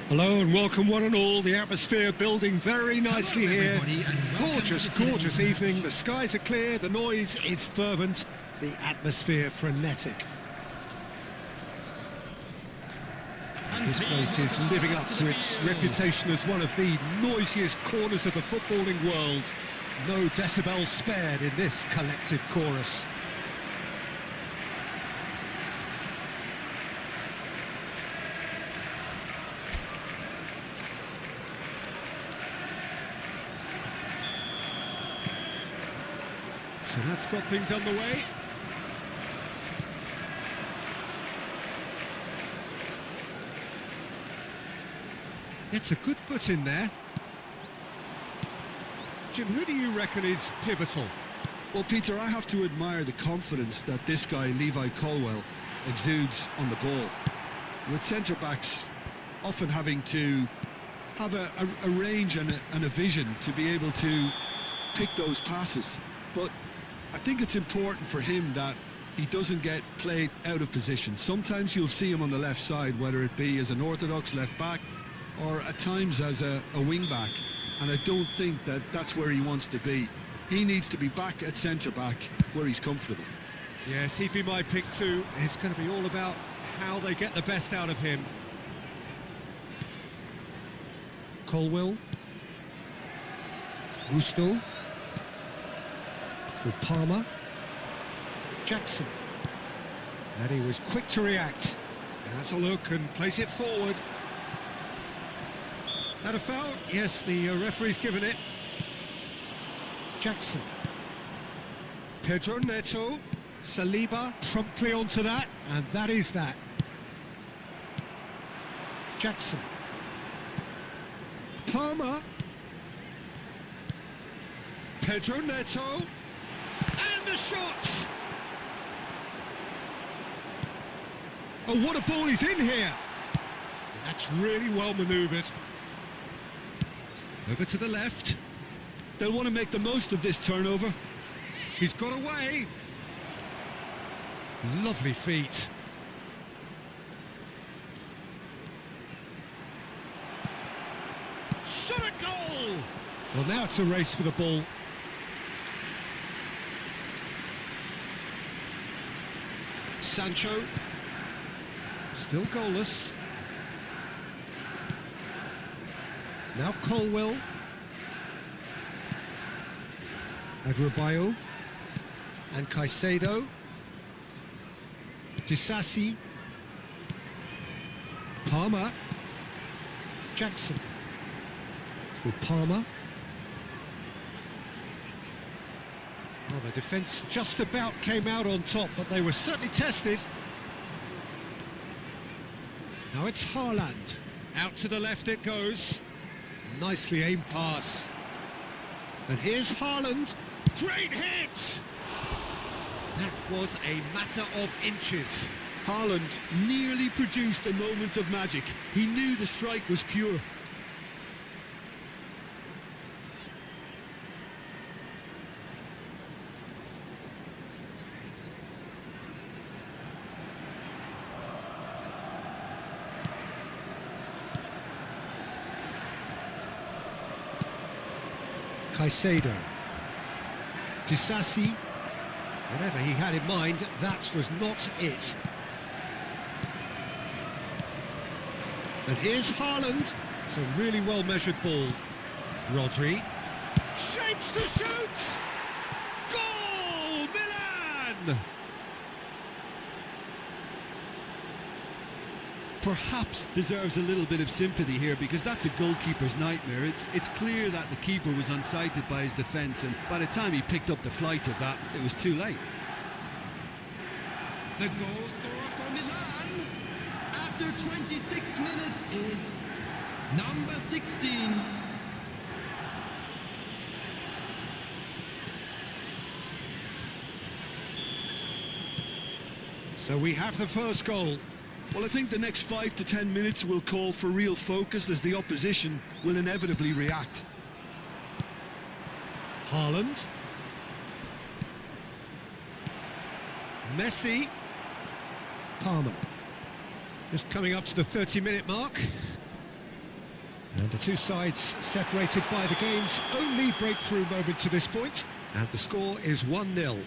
Hello and welcome one and all. The atmosphere building very nicely here. Gorgeous, gorgeous evening. The skies are clear, the noise is fervent, the atmosphere frenetic. And this place is living up to its reputation as one of the noisiest corners of the footballing world. No decibels spared in this collective chorus. So that's got things underway. It's a good foot in there. Jim, who do you reckon is pivotal? Well, Peter, I have to admire the confidence that this guy, Levi Colwill, exudes on the ball. With centre-backs often having to have a range and a vision to be able to pick those passes. But I think it's important for him that he doesn't get played out of position. Sometimes you'll see him on the left side, whether it be as an orthodox left back or at times as a wing back, and I don't think that that's where he wants to be. He needs to be back at centre back where he's comfortable. Yes, he'd be my pick too. It's going to be all about how they get the best out of him. Colwill. Gusto. For Palmer. Jackson. And he was quick to react. Has a look and place it forward. That a foul? Yes, the referee's given it. Jackson. Pedro Neto. Saliba promptly onto that, and that is that. Jackson. Palmer. Pedro Neto. And the shot! Oh, what a ball he's in here! And that's really well manoeuvred. Over to the left. They'll want to make the most of this turnover. He's got away. Lovely feet. Shot a goal! Well, now it's a race for the ball. Sancho. Still goalless. Now Colwill. Adrabayo. And Caicedo. Disasi. Palmer. Jackson. For Palmer. Well, the defence just about came out on top, but they were certainly tested. Now it's Haaland. Out to the left it goes. Nicely aimed pass. And here's Haaland. Great hit! That was a matter of inches. Haaland nearly produced a moment of magic. He knew the strike was pure. Caicedo. Disasi. Whatever he had in mind, that was not it. And here's Haaland. It's a really well-measured ball. Rodri. Shapes to shoot! Goal! Milan! Perhaps deserves a little bit of sympathy here, because that's a goalkeeper's nightmare. It's clear that the keeper was unsighted by his defence, and by the time he picked up the flight of that, it was too late. The goal scorer for Milan after 26 minutes is number 16. So we have the first goal. Well, I think the next 5 to 10 minutes will call for real focus, as the opposition will inevitably react. Haaland. Messi. Palmer. Just coming up to the 30-minute mark. And the two sides separated by the game's only breakthrough moment to this point. And the score is 1-0.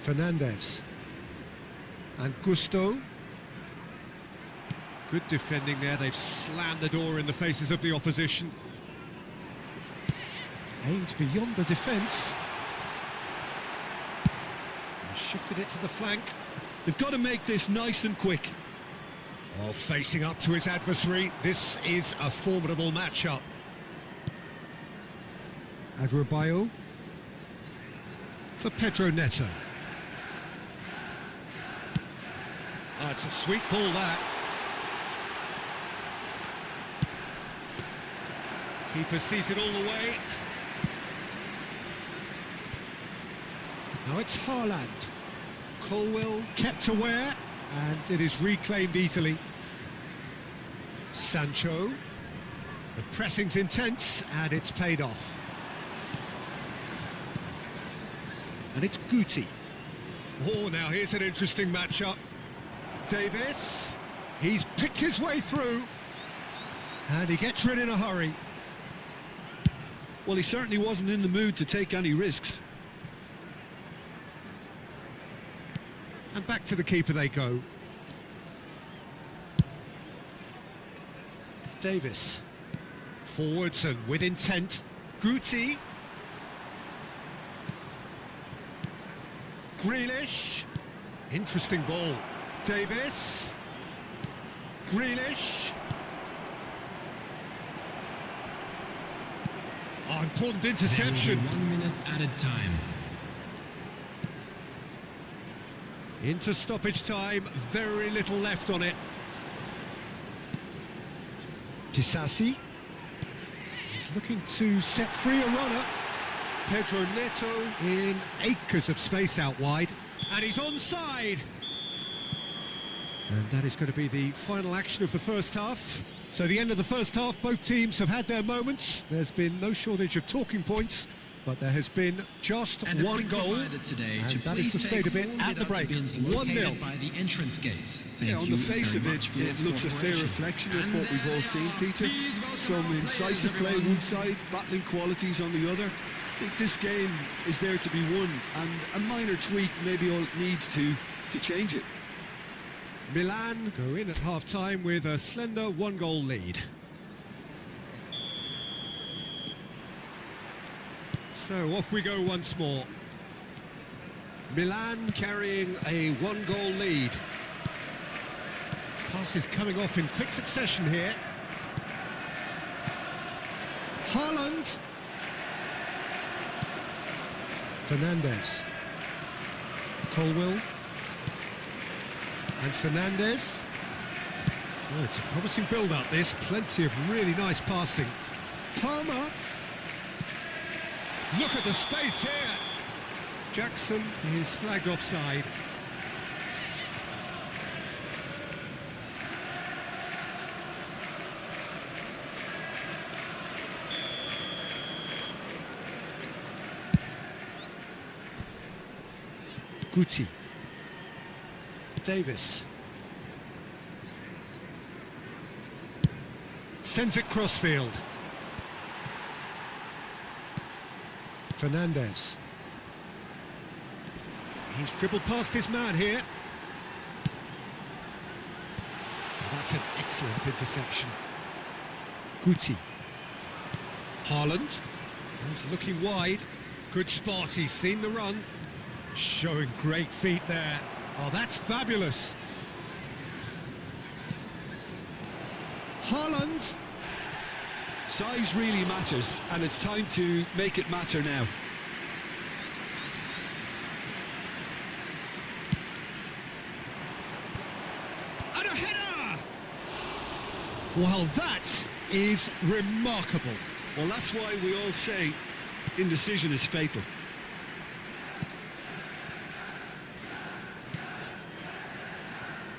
Fernandez. And Gusto. Good defending there, they've slammed the door in the faces of the opposition. Aimed beyond the defence. And shifted it to the flank. They've got to make this nice and quick. Oh, facing up to his adversary, this is a formidable matchup. Adrabayo for Pedro Neto. Oh, it's a sweet ball, that. Keeper sees it all the way. Now it's Haaland. Colwill kept aware, and it is reclaimed easily. Sancho. The pressing's intense, and it's paid off. And it's Guti. Oh, now here's an interesting matchup. Davis. He's picked his way through. And he gets rid in a hurry. Well, he certainly wasn't in the mood to take any risks. And back to the keeper they go. Davis. Forwards and with intent. Guti. Grealish. Interesting ball. Davis. Grealish. Oh, important interception. 1 minute added time. Into stoppage time, very little left on it. Tisasi. He's looking to set free a runner. Pedro Neto in acres of space out wide. And he's onside. And that is going to be the final action of the first half. So the end of the first half, both teams have had their moments. There's been no shortage of talking points, but there has been just And one goal, today and that is the state of it at the break. 1-0. By the entrance gates. Yeah, on the face of it, it looks a fair reflection of what we've all seen, Peter. Some incisive play one side, battling qualities on the other. I think this game is there to be won, and a minor tweak maybe all it needs to change it. Milan go in at half-time with a slender one-goal lead. So off we go once more. Milan carrying a one-goal lead. Passes coming off in quick succession here. Haaland. Fernandez. Colwill. And Fernandez. Oh, it's a promising build-up, this. Plenty of really nice passing. Palmer. Look at the space here. Jackson is flagged offside. Guti. Davis. Sends it crossfield. Fernandez. He's dribbled past his man here. That's an excellent interception. Guti. Haaland. He's looking wide. Good spot, he's seen the run. Showing great feet there. Oh, that's fabulous. Haaland. Size really matters, and it's time to make it matter now. And a header! Well, that is remarkable. Well, that's why we all say indecision is fatal.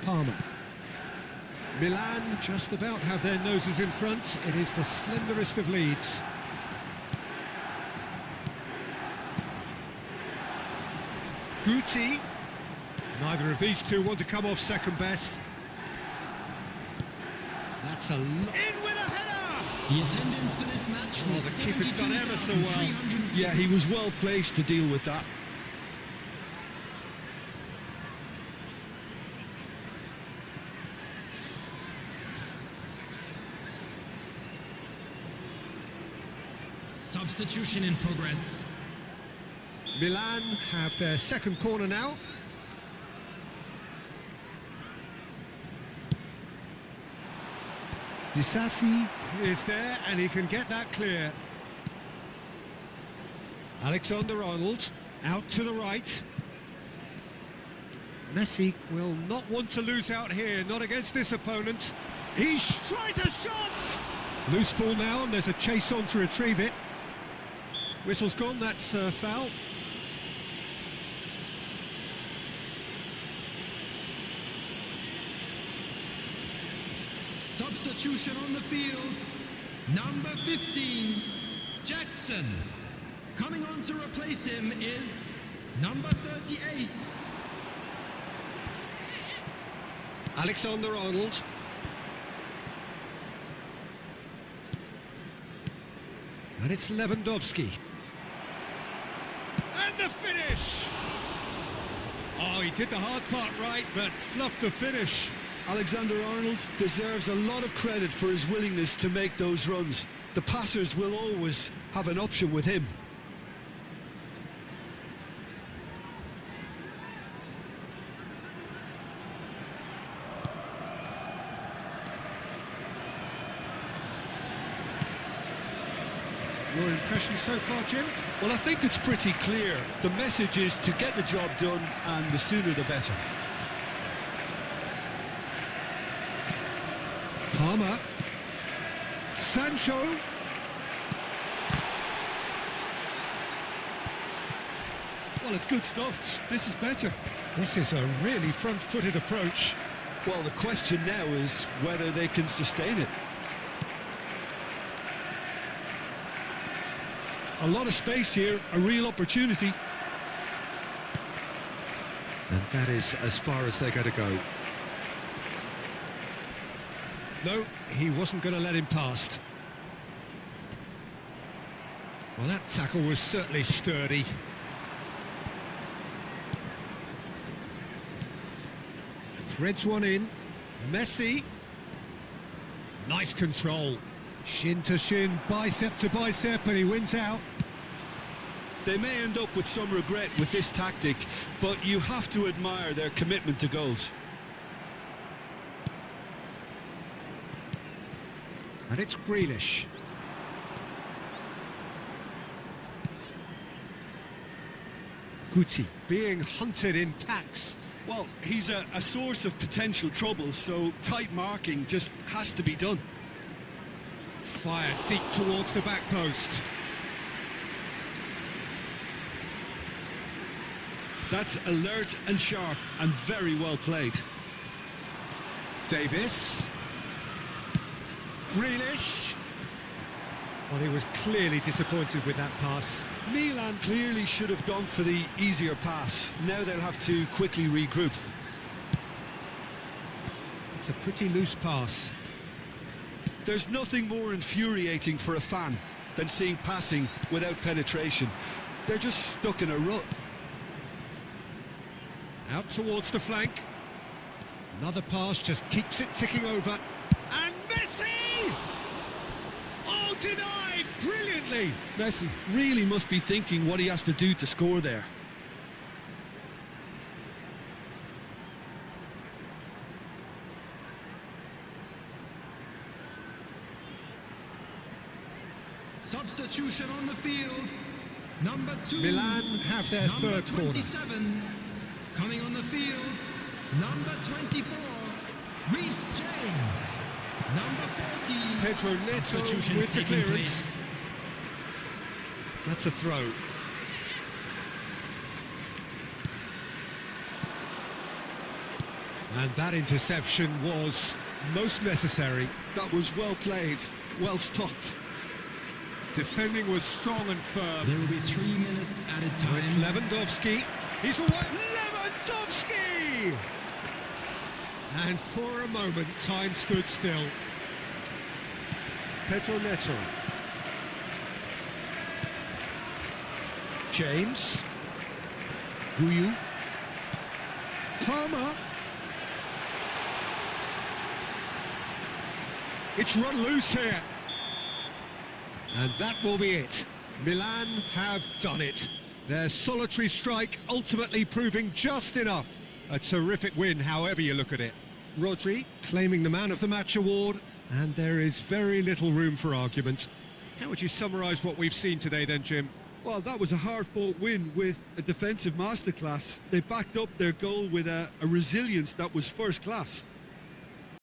Palmer. Milan just about have their noses in front. It is the slenderest of leads. Guti. Neither of these two want to come off second best. That's a in with a header! The attendance for this match was the keeper's done ever so well. 72,300. Yeah, he was well placed to deal with that. Substitution in progress. Milan have their second corner now. Disasi is there and he can get that clear. Alexander-Arnold out to the right. Messi will not want to lose out here, not against this opponent. He tries a shot! Loose ball now and there's a chase on to retrieve it. Whistle's gone, that's foul. Substitution on the field. Number 15, Jackson. Coming on to replace him is number 38. Alexander-Arnold. And it's Lewandowski. And the finish! Oh, he did the hard part right, but fluffed the finish. Alexander-Arnold deserves a lot of credit for his willingness to make those runs. The passers will always have an option with him. Your impression so far, Jim? Well, I think it's pretty clear. The message is to get the job done, and the sooner the better. Palmer. Sancho. Well, it's good stuff. This is better. This is a really front-footed approach. Well, the question now is whether they can sustain it. A lot of space here, a real opportunity. And that is as far as they're going to go. No, he wasn't going to let him past. Well, that tackle was certainly sturdy. Threads one in. Messi. Nice control. Shin to shin, bicep to bicep, and he wins out. They may end up with some regret with this tactic, but you have to admire their commitment to goals. And it's Grealish. Guti being hunted in packs. Well, he's a source of potential trouble, so tight marking just has to be done. Fired deep towards the back post. That's alert and sharp and very well played. Davis. Grealish. Well, he was clearly disappointed with that pass. Milan clearly should have gone for the easier pass. Now they'll have to quickly regroup. It's a pretty loose pass. There's nothing more infuriating for a fan than seeing passing without penetration. They're just stuck in a rut. Out towards the flank. Another pass just keeps it ticking over. And Messi! Oh, denied brilliantly. Messi really must be thinking what he has to do to score there. Substitution on the field. Number 2. Milan have their number third corner. 27. Coming on the field. Number 24. Reece James. Number 40. Pedro Neto Substitutions with the taking clearance. place. That's a throw. And that interception was most necessary. That was well played, well stopped. Defending was strong and firm. There will be 3 minutes added Now time. it's Lewandowski. He's away. Lewandowski! And for a moment, time stood still. Pedro Neto. James. Guyu. Palmer. It's run loose here. And that will be it. Milan have done it. Their solitary strike ultimately proving just enough. A terrific win, however you look at it. Rodri claiming the Man of the Match award, and there is very little room for argument. How would you summarise what we've seen today then, Jim? Well, that was a hard-fought win with a defensive masterclass. They backed up their goal with a resilience that was first class.